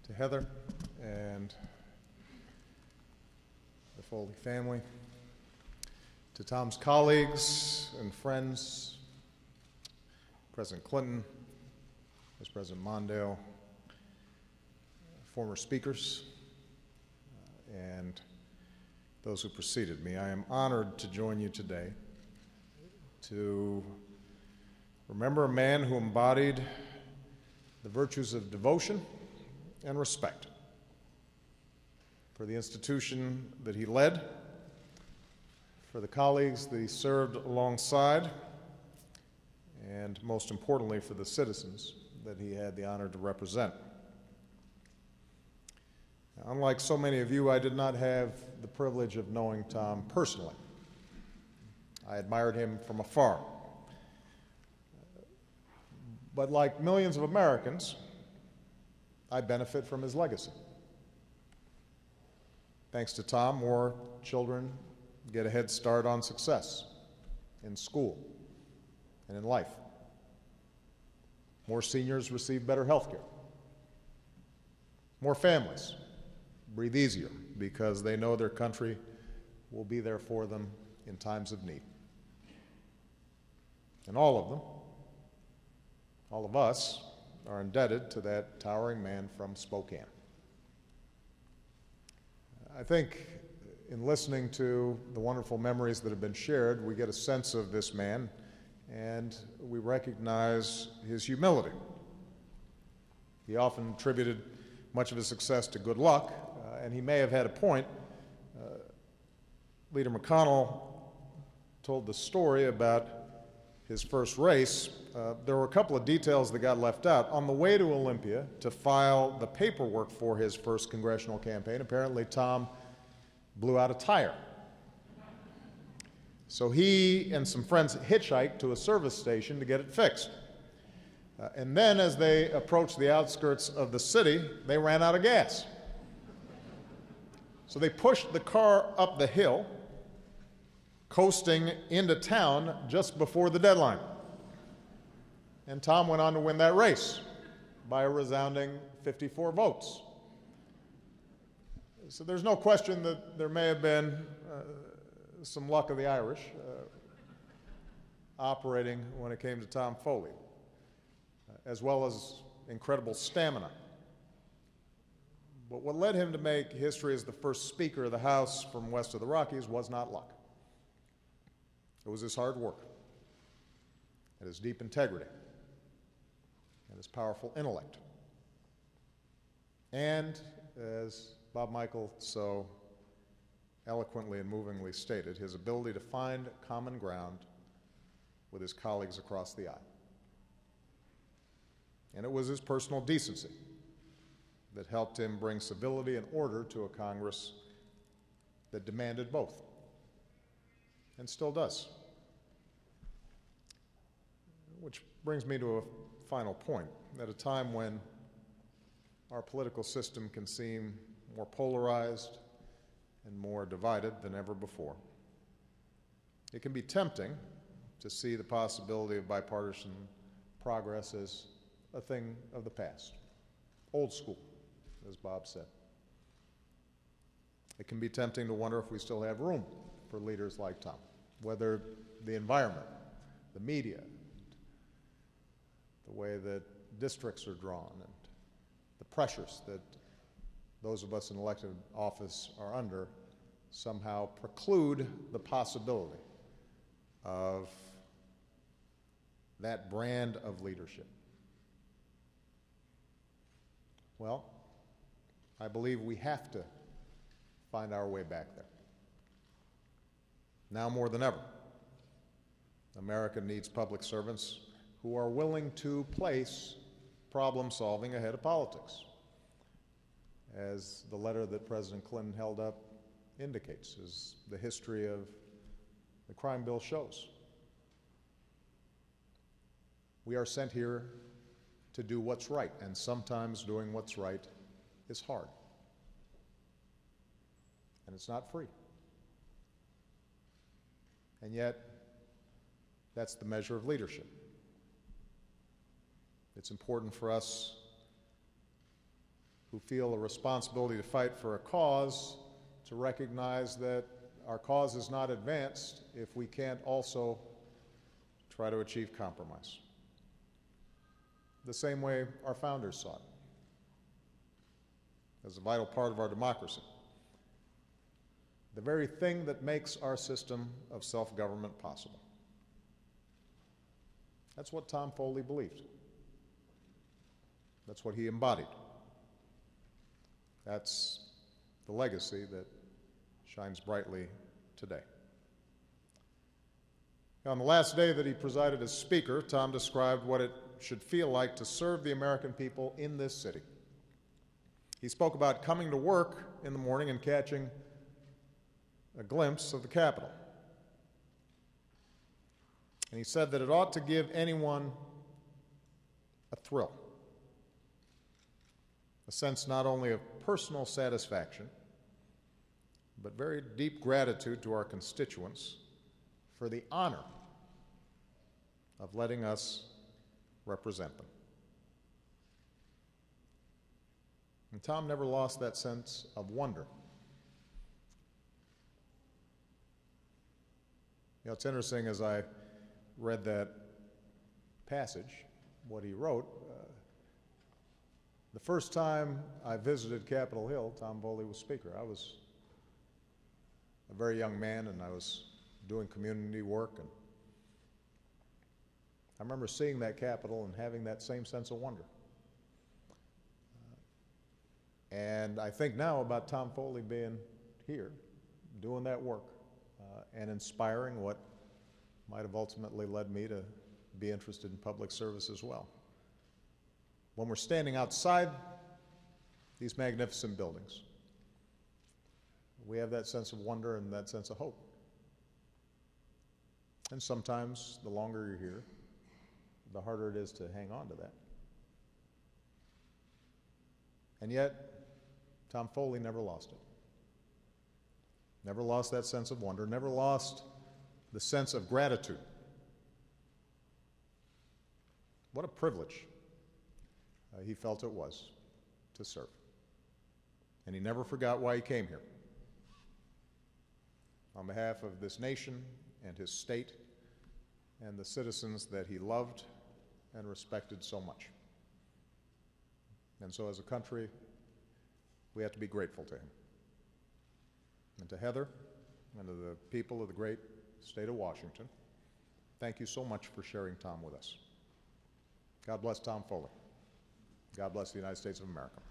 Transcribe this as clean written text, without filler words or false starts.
to Heather and the Foley family, to Tom's colleagues and friends, President Clinton, Vice President Mondale, former speakers, and those who preceded me. I am honored to join you today to remember a man who embodied the virtues of devotion and respect for the institution that he led, for the colleagues that he served alongside, and most importantly, for the citizens that he had the honor to represent. Now, unlike so many of you, I did not have the privilege of knowing Tom personally. I admired him from afar. But like millions of Americans, I benefit from his legacy. Thanks to Tom, more children get a head start on success in school and in life. More seniors receive better health care. More families breathe easier because they know their country will be there for them in times of need. And all of them, all of us, are indebted to that towering man from Spokane. I think in listening to the wonderful memories that have been shared, we get a sense of this man, and we recognize his humility. He often attributed much of his success to good luck, and he may have had a point. Leader McConnell told the story about his first race. There were a couple of details that got left out. On the way to Olympia to file the paperwork for his first congressional campaign, apparently Tom blew out a tire. So he and some friends hitchhiked to a service station to get it fixed. And then as they approached the outskirts of the city, they ran out of gas. So they pushed the car up the hill, coasting into town just before the deadline. And Tom went on to win that race by a resounding 54 votes. So there's no question that there may have been some luck of the Irish operating when it came to Tom Foley, as well as incredible stamina. But what led him to make history as the first Speaker of the House from west of the Rockies was not luck. It was his hard work, and his deep integrity, and his powerful intellect. And, as Bob Michael so eloquently and movingly stated, his ability to find common ground with his colleagues across the aisle. And it was his personal decency that helped him bring civility and order to a Congress that demanded both, and still does. Which brings me to a final point. At a time when our political system can seem more polarized and more divided than ever before, it can be tempting to see the possibility of bipartisan progress as a thing of the past, old school, as Bob said. It can be tempting to wonder if we still have room for leaders like Tom, whether the environment, the media, the way that districts are drawn, and the pressures that those of us in elected office are under somehow preclude the possibility of that brand of leadership. Well, I believe we have to find our way back there. Now more than ever, America needs public servants who are willing to place problem solving ahead of politics, as the letter that President Clinton held up indicates, as the history of the crime bill shows. We are sent here to do what's right, and sometimes doing what's right is hard. And it's not free. And yet, that's the measure of leadership. It's important for us who feel a responsibility to fight for a cause to recognize that our cause is not advanced if we can't also try to achieve compromise. The same way our founders saw it, as a vital part of our democracy. The very thing that makes our system of self-government possible. That's what Tom Foley believed. That's what he embodied. That's the legacy that shines brightly today. On the last day that he presided as Speaker, Tom described what it should feel like to serve the American people in this city. He spoke about coming to work in the morning and catching a glimpse of the Capitol. And he said that it ought to give anyone a thrill, a sense not only of personal satisfaction, but very deep gratitude to our constituents for the honor of letting us represent them. And Tom never lost that sense of wonder. You know, it's interesting, as I read that passage, what he wrote, the first time I visited Capitol Hill, Tom Foley was Speaker. I was a very young man, and I was doing community work, and I remember seeing that Capitol and having that same sense of wonder. And I think now about Tom Foley being here, doing that work, and inspiring what might have ultimately led me to be interested in public service as well. When we're standing outside these magnificent buildings, we have that sense of wonder and that sense of hope. And sometimes, the longer you're here, the harder it is to hang on to that. And yet, Tom Foley never lost it. Never lost that sense of wonder, never lost the sense of gratitude. What a privilege he felt it was to serve. And he never forgot why he came here. On behalf of this nation and his state and the citizens that he loved and respected so much. And so as a country, we have to be grateful to him. And to Heather and to the people of the great state of Washington, thank you so much for sharing Tom with us. God bless Tom Foley. God bless the United States of America.